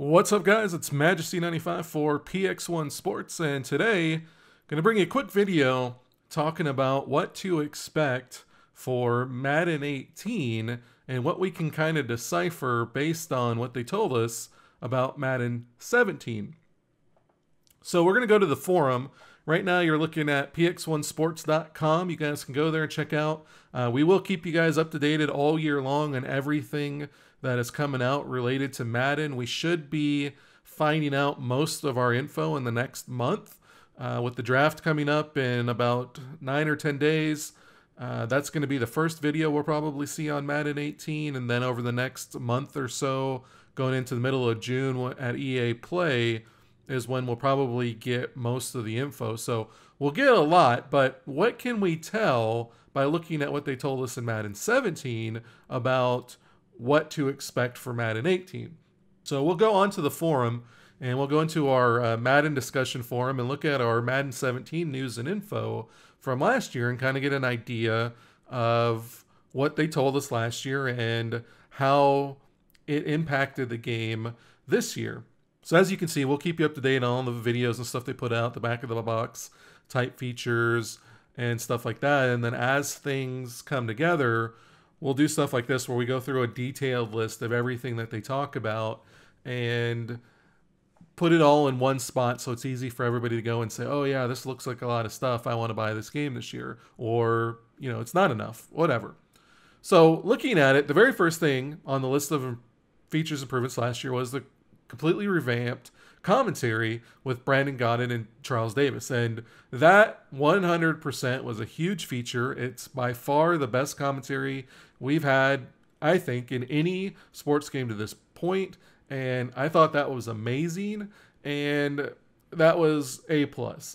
What's up, guys? It's Majesty95 for PX1 Sports, and today going to bring you a quick video talking about what to expect for Madden 18 and what we can kind of decipher based on what they told us about Madden 17. So we're going to go to the forum. Right now you're looking at px1sports.com. You guys can go there and check out. We will keep you guys up to date all year long on everything that is coming out related to Madden. We should be finding out most of our info in the next month. With the draft coming up in about 9 or 10 days, that's going to be the first video we'll probably see on Madden 18, and then over the next month or so, going into the middle of June at EA Play, is when we'll probably get most of the info. So we'll get a lot, but what can we tell by looking at what they told us in Madden 17 about what to expect for Madden 18? So we'll go onto the forum and we'll go into our Madden discussion forum and look at our Madden 17 news and info from last year and kind of get an idea of what they told us last year and how it impacted the game this year. So as you can see, we'll keep you up to date on all the videos and stuff they put out, the back of the box type features and stuff like that. And then as things come together, we'll do stuff like this where we go through a detailed list of everything that they talk about and put it all in one spot so it's easy for everybody to go and say, oh yeah, this looks like a lot of stuff. I want to buy this game this year. Or, you know, it's not enough, whatever. So looking at it, the very first thing on the list of features improvements last year was the completely revamped commentary with Brandon Gaudin and Charles Davis. And that 100% was a huge feature. It's by far the best commentary we've had, I think, in any sports game to this point. And I thought that was amazing. And that was A+.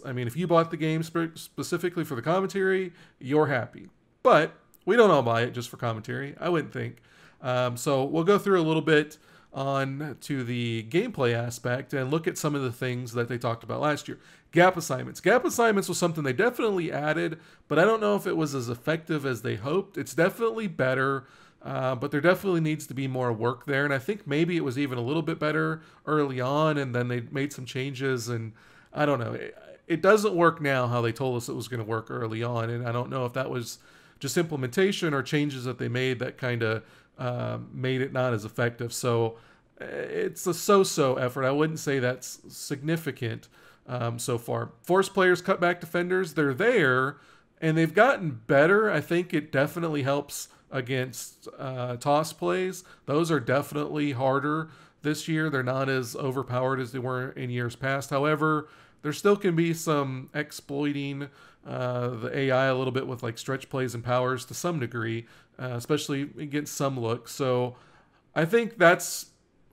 I mean, if you bought the game specifically for the commentary, you're happy. But we don't all buy it just for commentary, I wouldn't think. So we'll go through a little bit on to the gameplay aspect and look at some of the things that they talked about last year. Gap assignments. Gap assignments was something they definitely added, but I don't know if it was as effective as they hoped. It's definitely better, but there definitely needs to be more work there. And I think maybe it was even a little bit better early on, and then they made some changes, and I don't know. It doesn't work now how they told us it was going to work early on, and I don't know if that was just implementation or changes that they made that kind of made it not as effective. So it's a so-so effort. I wouldn't say that's significant so far. Force players, cutback defenders, they're there and they've gotten better. I think it definitely helps against toss plays. Those are definitely harder this year. They're not as overpowered as they were in years past. However, there still can be some exploiting the AI a little bit with like stretch plays and powers to some degree, especially against some looks. So I think that's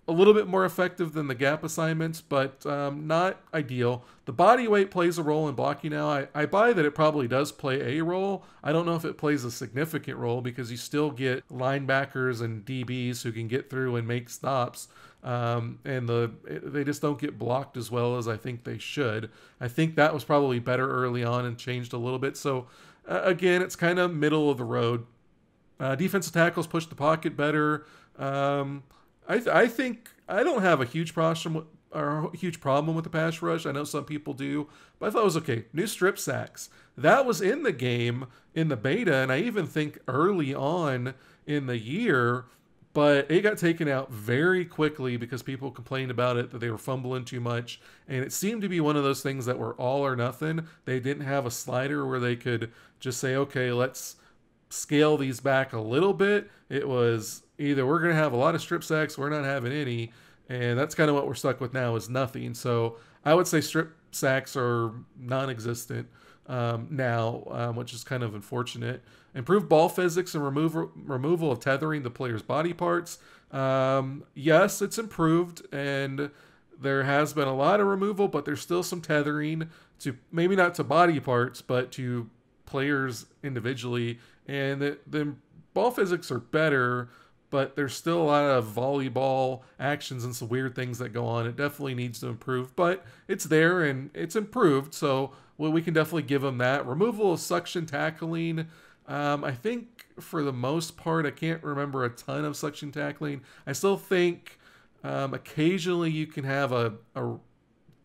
a little bit more effective than the gap assignments, but not ideal. The body weight plays a role in blocking now. I buy that it probably does play a role. I don't know if it plays a significant role because you still get linebackers and DBs who can get through and make stops. And they just don't get blocked as well as I think they should. I think that was probably better early on and changed a little bit. So again, it's kind of middle of the road. Defensive tackles push the pocket better. I think I don't have a huge problem with the pass rush. I know some people do, but I thought it was okay. New strip sacks. That was in the game in the beta, and I even think early on in the year, but it got taken out very quickly because people complained about it, that they were fumbling too much. And it seemed to be one of those things that were all or nothing. They didn't have a slider where they could just say, okay, let's scale these back a little bit. It was either we're going to have a lot of strip sacks, we're not having any. And that's kind of what we're stuck with now, is nothing. So I would say strip sacks are non-existent now, which is kind of unfortunate. Improved ball physics and removal of tethering the player's body parts. Yes, it's improved, and there has been a lot of removal, but there's still some tethering to, maybe not to body parts, but to players individually. And the ball physics are better, but there's still a lot of volleyball actions and some weird things that go on. It definitely needs to improve, but it's there and it's improved. So we can definitely give them that. Removal of suction tackling. I think for the most part, I can't remember a ton of suction tackling. I still think Occasionally you can have a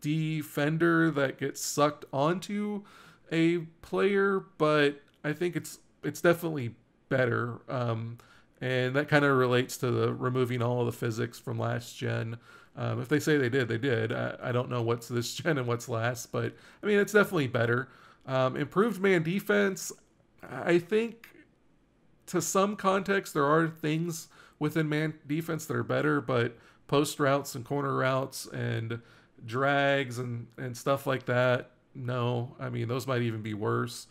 defender that gets sucked onto a player, but I think it's definitely better. And that kind of relates to the removing all of the physics from last gen. If they say they did, they did. I don't know what's this gen and what's last, but I mean, it's definitely better. Improved man defense, I think to some context, there are things within man defense that are better, but post routes and corner routes and drags and stuff like that, no. I mean, those might even be worse.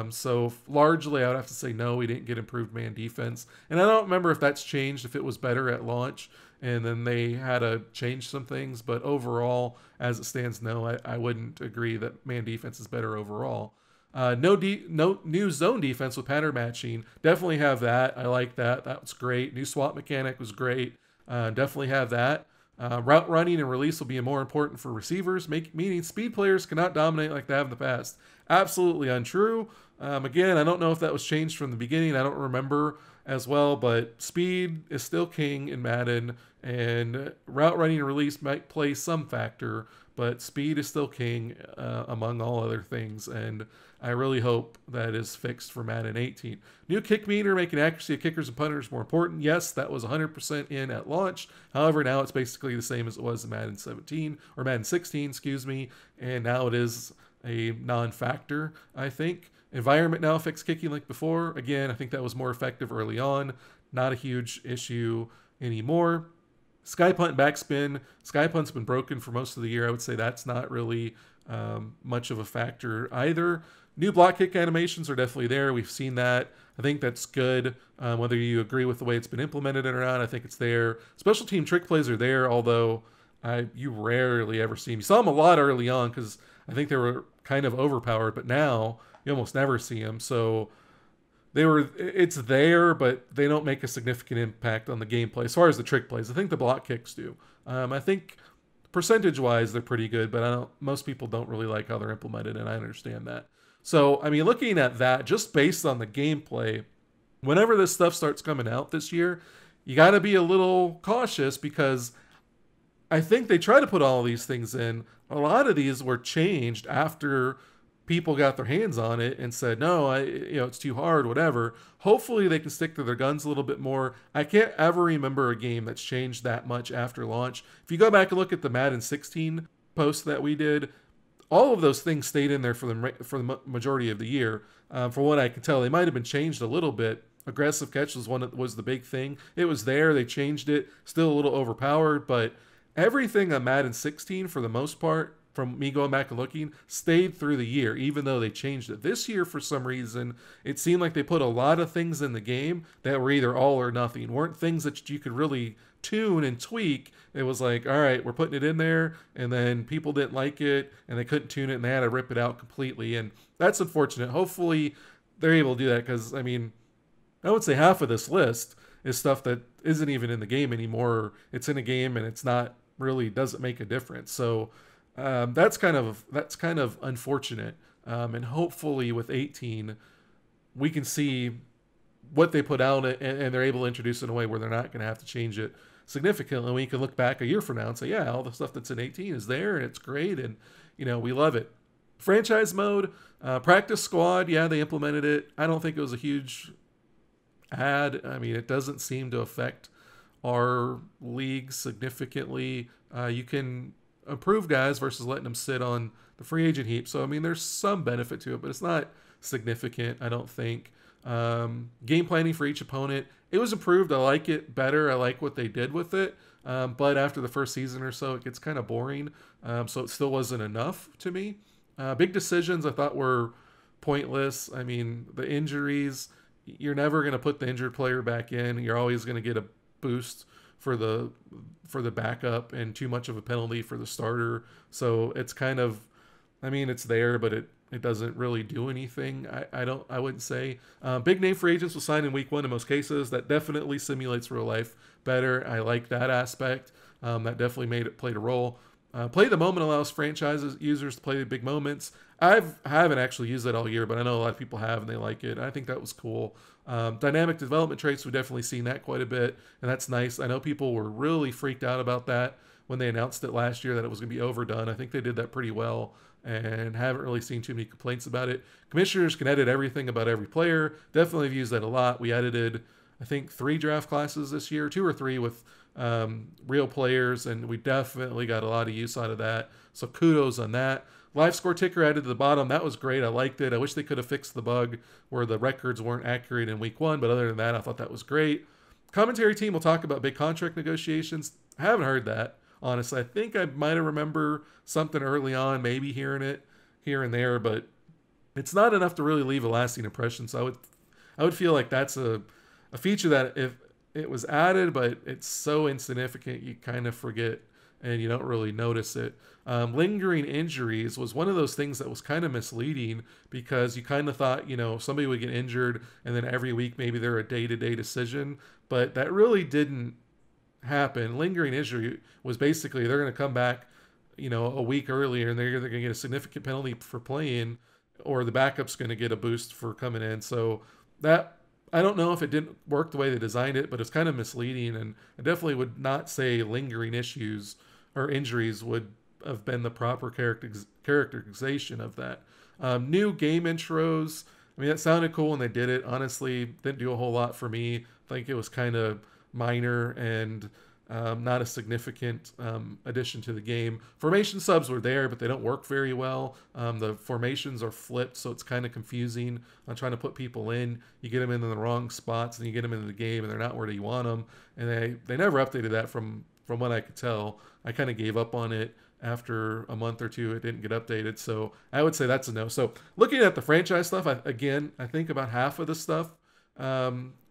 So largely, I would have to say no. We didn't get improved man defense, and I don't remember if that's changed. If it was better at launch, and then they had to change some things. But overall, as it stands, no. I wouldn't agree that man defense is better overall. No new zone defense with pattern matching. Definitely have that. I like that. That was great. New swap mechanic was great. Definitely have that. Route running and release will be more important for receivers, meaning speed players cannot dominate like they have in the past. Absolutely untrue. Again, I don't know if that was changed from the beginning. I don't remember as well, but speed is still king in Madden, and route running and release might play some factor, but speed is still king among all other things, and I really hope that is fixed for Madden 18. New kick meter making accuracy of kickers and punters more important. Yes, that was 100% in at launch. However, now it's basically the same as it was in Madden 17, or Madden 16, excuse me, and now it is a non-factor, I think. Environment now affects kicking like before. Again, I think that was more effective early on. Not a huge issue anymore. Sky punt and backspin. Sky punt's been broken for most of the year. I would say that's not really much of a factor either. New block kick animations are definitely there. We've seen that. I think that's good. Whether you agree with the way it's been implemented or not, I think it's there. Special team trick plays are there, although you rarely ever see them. You saw them a lot early on because I think they were kind of overpowered, but now you almost never see them. So it's there, but they don't make a significant impact on the gameplay as far as the trick plays. I think the block kicks do. I think percentage-wise they're pretty good, but most people don't really like how they're implemented, and I understand that. So, I mean, looking at that, just based on the gameplay, whenever this stuff starts coming out this year, you got to be a little cautious because I think they try to put all these things in. A lot of these were changed after people got their hands on it and said, no, it's too hard, whatever. Hopefully they can stick to their guns a little bit more. I can't ever remember a game that's changed that much after launch. If you go back and look at the Madden 16 post that we did, all of those things stayed in there for the majority of the year. From what I can tell, they might have been changed a little bit. Aggressive catch was the big thing. It was there. They changed it. Still a little overpowered, but everything on Madden 16, for the most part, from me going back and looking, stayed through the year, even though they changed it. This year, for some reason, it seemed like they put a lot of things in the game that were either all or nothing. Weren't things that you could really tune and tweak. It was like, all right, we're putting it in there, and then people didn't like it, and they couldn't tune it, and they had to rip it out completely. And that's unfortunate. Hopefully, they're able to do that, because, I mean, I would say half of this list is stuff that isn't even in the game anymore. It's in a game, and it's not really doesn't make a difference. So that's kind of unfortunate. And hopefully with 18, we can see what they put out and they're able to introduce it in a way where they're not going to have to change it significantly. We can look back a year from now and say, yeah, all the stuff that's in 18 is there and it's great, and we love it. Franchise mode, practice squad, yeah, they implemented it. I don't think it was a huge add. I mean, it doesn't seem to affect our league significantly. You can improve guys versus letting them sit on the free agent heap. So, I mean, there's some benefit to it, but it's not significant, I don't think. Game planning for each opponent, it was improved. I like it better. I like what they did with it. But after the first season or so, it gets kind of boring. So it still wasn't enough to me. Big decisions I thought were pointless. I mean, the injuries, you're never going to put the injured player back in. You're always going to get a boost for the backup and too much of a penalty for the starter. So it's kind of, I mean, it's there, but it doesn't really do anything. I wouldn't say. Big name free agents will sign in week 1 in most cases. That definitely simulates real life better. I like that aspect. That definitely played a role. Play the moment allows franchises users to play the big moments. I haven't actually used that all year, but I know a lot of people have and they like it. I think that was cool. Dynamic development traits, we've definitely seen that quite a bit, and that's nice. I know people were really freaked out about that when they announced it last year, that it was going to be overdone. I think they did that pretty well and haven't really seen too many complaints about it. Commissioners can edit everything about every player. Definitely have used that a lot. We edited, I think, 3 draft classes this year, 2 or 3 with real players, and we definitely got a lot of use out of that. So kudos on that. Live score ticker added to the bottom. That was great. I liked it. I wish they could have fixed the bug where the records weren't accurate in week 1, but other than that, I thought that was great. Commentary team will talk about big contract negotiations. I haven't heard that, honestly. I think I might have remember something early on, maybe hearing it here and there, but it's not enough to really leave a lasting impression. So I would feel like that's a feature that if it was added, but it's so insignificant, you kind of forget and you don't really notice it. Lingering injuries was one of those things that was kind of misleading because you kind of thought, somebody would get injured and then every week maybe they're a day-to-day decision, but that really didn't happen. Lingering injury was basically they're going to come back, a week earlier and they're going to get a significant penalty for playing, or the backup's going to get a boost for coming in. So that, I don't know if it didn't work the way they designed it, but it's kind of misleading, and I definitely would not say lingering issues or injuries would have been the proper characterization of that. New game intros, I mean, that sounded cool when they did it. Honestly, didn't do a whole lot for me. I think it was kind of minor and not a significant addition to the game. Formation subs were there, but they don't work very well. The formations are flipped, so it's kind of confusing on trying to put people in. You get them in the wrong spots, and you get them into the game, and they're not where you want them. And they never updated that from what I could tell. I kind of gave up on it after a month or two. It didn't get updated, so I would say that's a no. So looking at the franchise stuff, I think about half of the stuff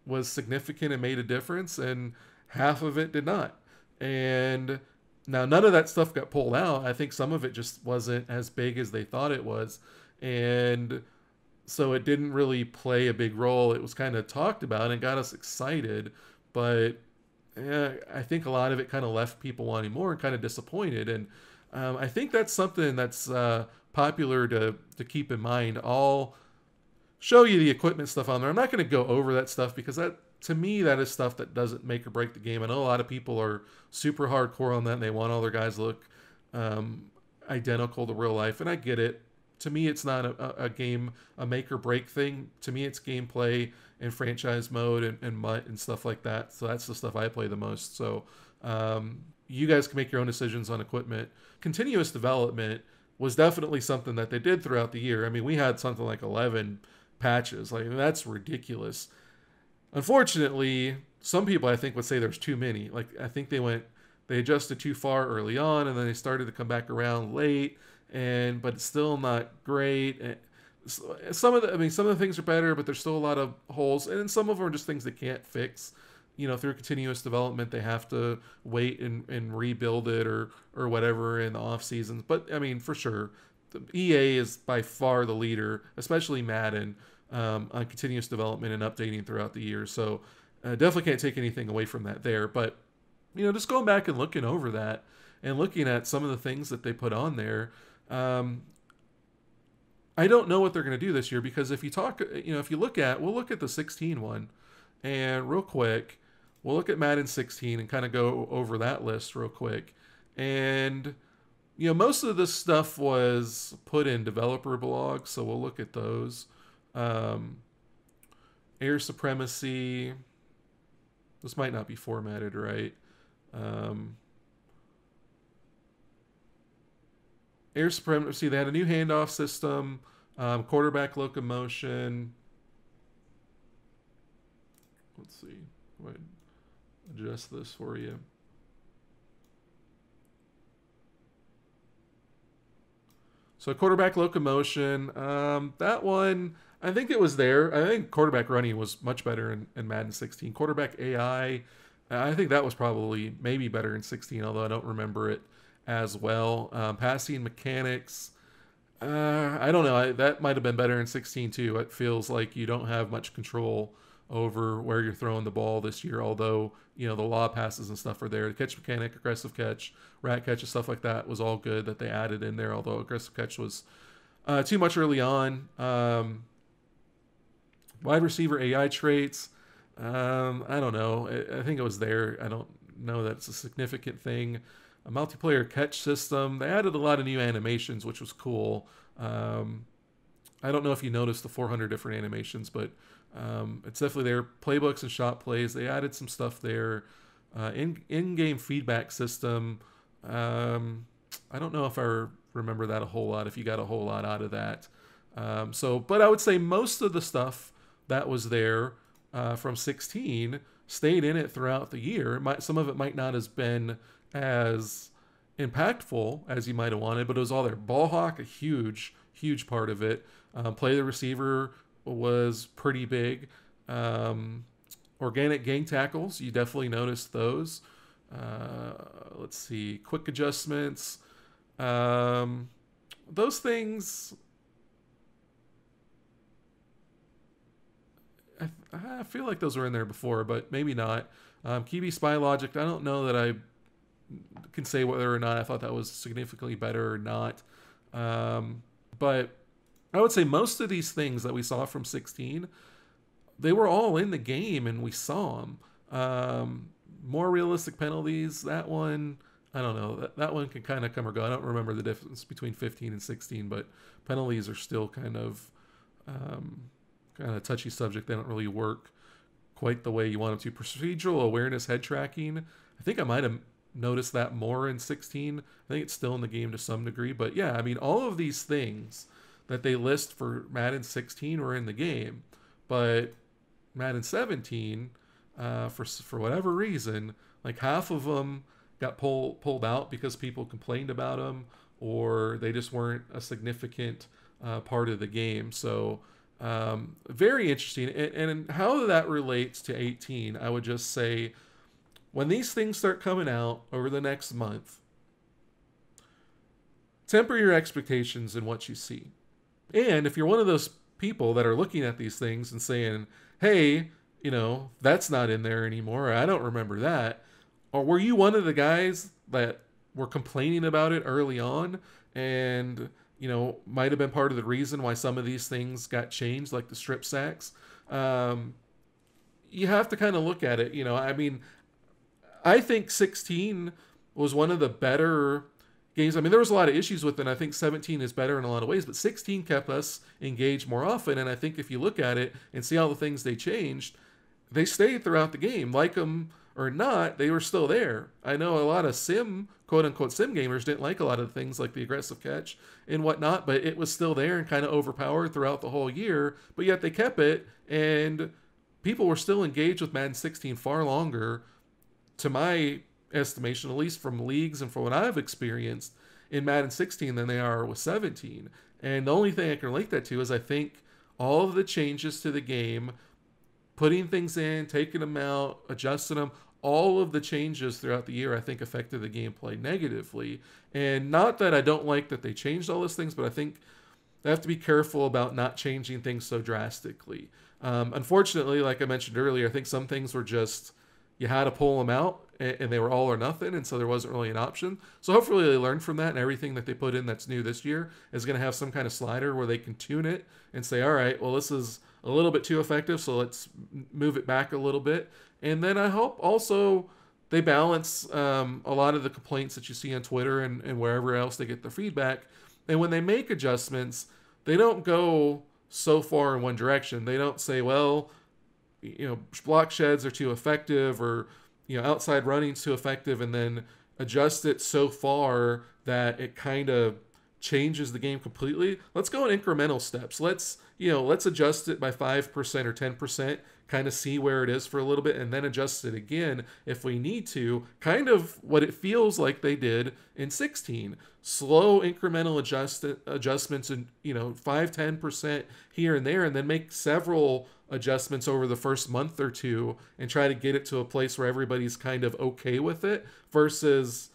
was significant and made a difference, and half of it did not. And now none of that stuff got pulled out. I think some of it just wasn't as big as they thought it was. And so it didn't really play a big role. It was kind of talked about and got us excited, but I think a lot of it kind of left people wanting more and kind of disappointed. And I think that's something that's popular to keep in mind. I'll show you the equipment stuff on there. I'm not going to go over that stuff because that, to me, that is stuff that doesn't make or break the game. I know a lot of people are super hardcore on that and they want all their guys to look identical to real life, and I get it. To me, it's not a make or break thing. To me, it's gameplay and franchise mode and MUT and stuff like that. So that's the stuff I play the most. So you guys can make your own decisions on equipment. Continuous development was definitely something that they did throughout the year. I mean, we had something like 11 patches. Like, that's ridiculous. Unfortunately, some people I think would say there's too many. Like, I think they adjusted too far early on, and then they started to come back around late, but it's still not great. And some of the things are better, but there's still a lot of holes, and then some of them are just things they can't fix. Through continuous development, they have to wait and rebuild it or whatever in the off seasons. But I mean, for sure, the EA is by far the leader, especially Madden, on continuous development and updating throughout the year. So definitely can't take anything away from that there. But just going back and looking over that and looking at some of the things that they put on there, I don't know what they're going to do this year, because if you we'll look at the 16 one, and real quick, we'll look at Madden 16 and kind of go over that list real quick. And, most of this stuff was put in developer blogs, so we'll look at those. Air Supremacy. This might not be formatted right. Air Supremacy, they had a new handoff system, quarterback locomotion. Let's see. I might adjust this for you. So quarterback locomotion, that one, I think it was there. I think quarterback running was much better in Madden 16. Quarterback AI, I think that was probably maybe better in 16, although I don't remember it as well. Passing mechanics, I don't know. That might have been better in 16 too. It feels like you don't have much control over where you're throwing the ball this year, although, the law passes and stuff are there. The catch mechanic, aggressive catch, rat catch, and stuff like that was all good that they added in there, although aggressive catch was too much early on. Wide receiver AI traits, I don't know. I think it was there. I don't know that it's a significant thing. A multiplayer catch system. They added a lot of new animations, which was cool. I don't know if you noticed the 400 different animations, but it's definitely there. Playbooks and shot plays. They added some stuff there. In-game feedback system. I don't know if I remember that a whole lot, if you got a whole lot out of that. But I would say most of the stuff that was there from 16 stayed in it throughout the year. Some of it might not have been as impactful as you might have wanted, but it was all there. Ball hawk, a huge part of it. Play the receiver was pretty big. Organic gang tackles, you definitely noticed those. Let's see, quick adjustments. Those things, I feel like those were in there before, but maybe not. Kiwi spy logic, I don't know that I can say whether or not I thought that was significantly better or not. But I would say most of these things that we saw from 16, they were all in the game and we saw them. More realistic penalties, that one, I don't know. That one can kind of come or go. I don't remember the difference between 15 and 16, but penalties are still kind of a touchy subject. They don't really work quite the way you want them to. Procedural awareness head tracking, I think I might have noticed that more in 16. I think it's still in the game to some degree. But yeah, I mean, all of these things that they list for Madden 16 were in the game. But Madden 17, for whatever reason, like half of them got pulled out because people complained about them, or they just weren't a significant part of the game. So very interesting. And how that relates to 18, I would just say, when these things start coming out over the next month, temper your expectations in what you see. And if you're one of those people that are looking at these things and saying, hey, that's not in there anymore, I don't remember that, or were you one of the guys that were complaining about it early on and might have been part of the reason why some of these things got changed, like the strip sacks? You have to kind of look at it. I mean, I think 16 was one of the better games. I mean, there was a lot of issues with it, and I think 17 is better in a lot of ways, but 16 kept us engaged more often, and I think if you look at it and see all the things they changed, they stayed throughout the game. Like them or not, they were still there. I know a lot of quote-unquote sim gamers didn't like a lot of the things like the aggressive catch and whatnot, but it was still there and kind of overpowered throughout the whole year, but yet they kept it, and people were still engaged with Madden 16 far longer, to my estimation, at least from leagues and from what I've experienced in Madden 16, than they are with 17. And the only thing I can relate that to is I think all of the changes to the game, putting things in, taking them out, adjusting them, all of the changes throughout the year, I think affected the gameplay negatively. And not that I don't like that they changed all those things, but I think they have to be careful about not changing things so drastically. Unfortunately, like I mentioned earlier, I think some things were just, you had to pull them out, and they were all or nothing, and so there wasn't really an option. So hopefully they learned from that, and everything that they put in that's new this year is going to have some kind of slider where they can tune it and say, all right, well, this is a little bit too effective, so let's move it back a little bit. And then I hope also they balance a lot of the complaints that you see on Twitter and wherever else they get their feedback. And when they make adjustments, they don't go so far in one direction. They don't say, well, block sheds are too effective, or outside running's too effective, and then adjust it so far that it kind of changes the game completely. Let's go in incremental steps. Let's adjust it by 5% or 10%, kind of see where it is for a little bit, and then adjust it again if we need to. Kind of what it feels like they did in 16. Slow incremental adjustments, and 5-10% here and there, and then make several adjustments over the first month or two and try to get it to a place where everybody's kind of okay with it, versus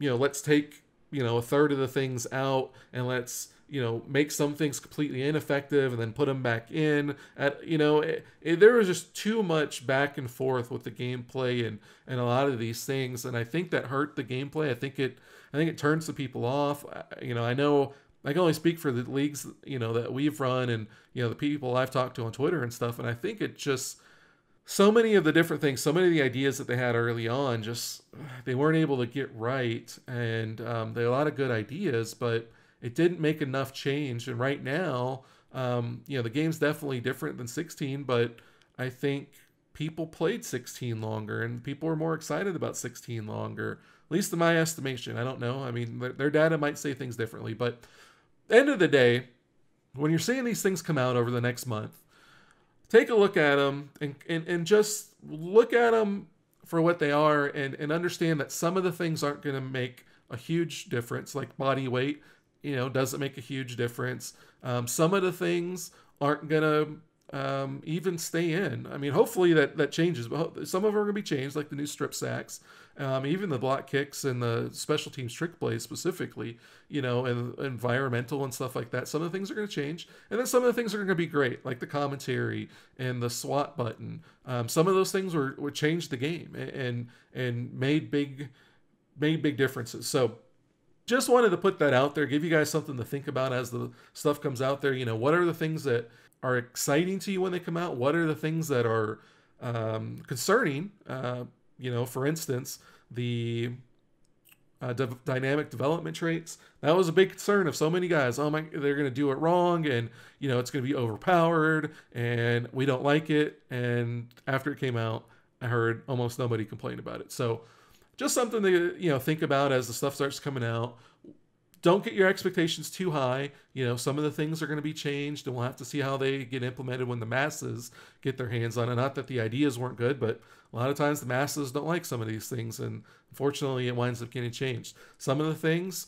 let's take a third of the things out and let's make some things completely ineffective and then put them back in. There was just too much back and forth with the gameplay and a lot of these things, and I think that hurt the gameplay. I think it turns the people off. I know I can only speak for the leagues that we've run, and the people I've talked to on Twitter and stuff, and I think it just, so many of the different things, so many of the ideas that they had early on, just they weren't able to get right. And they had a lot of good ideas, but it didn't make enough change. And right now, the game's definitely different than 16, but I think people played 16 longer and people were more excited about 16 longer, at least in my estimation. I don't know. I mean, their data might say things differently, but end of the day, when you're seeing these things come out over the next month, take a look at them and just look at them for what they are, and understand that some of the things aren't going to make a huge difference, like body weight, doesn't make a huge difference. Some of the things aren't going to even stay in. I mean, hopefully that changes, but some of them are going to be changed, like the new strip sacks, even the block kicks and the special teams trick plays specifically, and environmental and stuff like that. Some of the things are going to change, and then some of the things are going to be great, like the commentary and the SWAT button. Some of those things would change the game and made big differences. So just wanted to put that out there, give you guys something to think about as the stuff comes out there. What are the things that are exciting to you when they come out? What are the things that are concerning? For instance, the dynamic development traits. That was a big concern of so many guys. Oh my, they're going to do it wrong, and it's going to be overpowered, and we don't like it. And after it came out, I heard almost nobody complain about it. So just something to think about as the stuff starts coming out. Don't get your expectations too high. Some of the things are going to be changed, and we'll have to see how they get implemented when the masses get their hands on it. Not that the ideas weren't good, but a lot of times the masses don't like some of these things, and unfortunately it winds up getting changed. Some of the things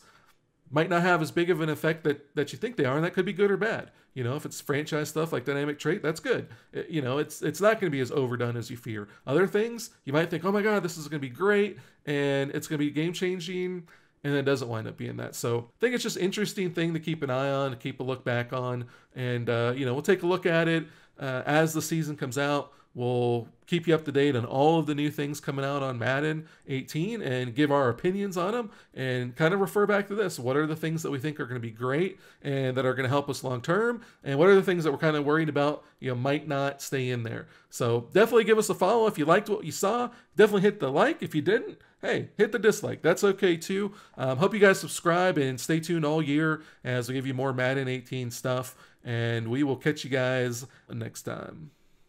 might not have as big of an effect that you think they are, and that could be good or bad. If it's franchise stuff like dynamic trait, that's good. It's not going to be as overdone as you fear. Other things, you might think, oh my God, this is going to be great, and it's going to be game-changing, and it doesn't wind up being that. So I think it's just an interesting thing to keep an eye on, to keep a look back on, and we'll take a look at it as the season comes out. We'll keep you up to date on all of the new things coming out on Madden 18 and give our opinions on them, and kind of refer back to this. What are the things that we think are going to be great and that are going to help us long term? And what are the things that we're kind of worried about, might not stay in there? So definitely give us a follow if you liked what you saw. Definitely hit the like. If you didn't, hey, hit the dislike. That's okay too. Hope you guys subscribe and stay tuned all year as we give you more Madden 18 stuff. And we will catch you guys next time.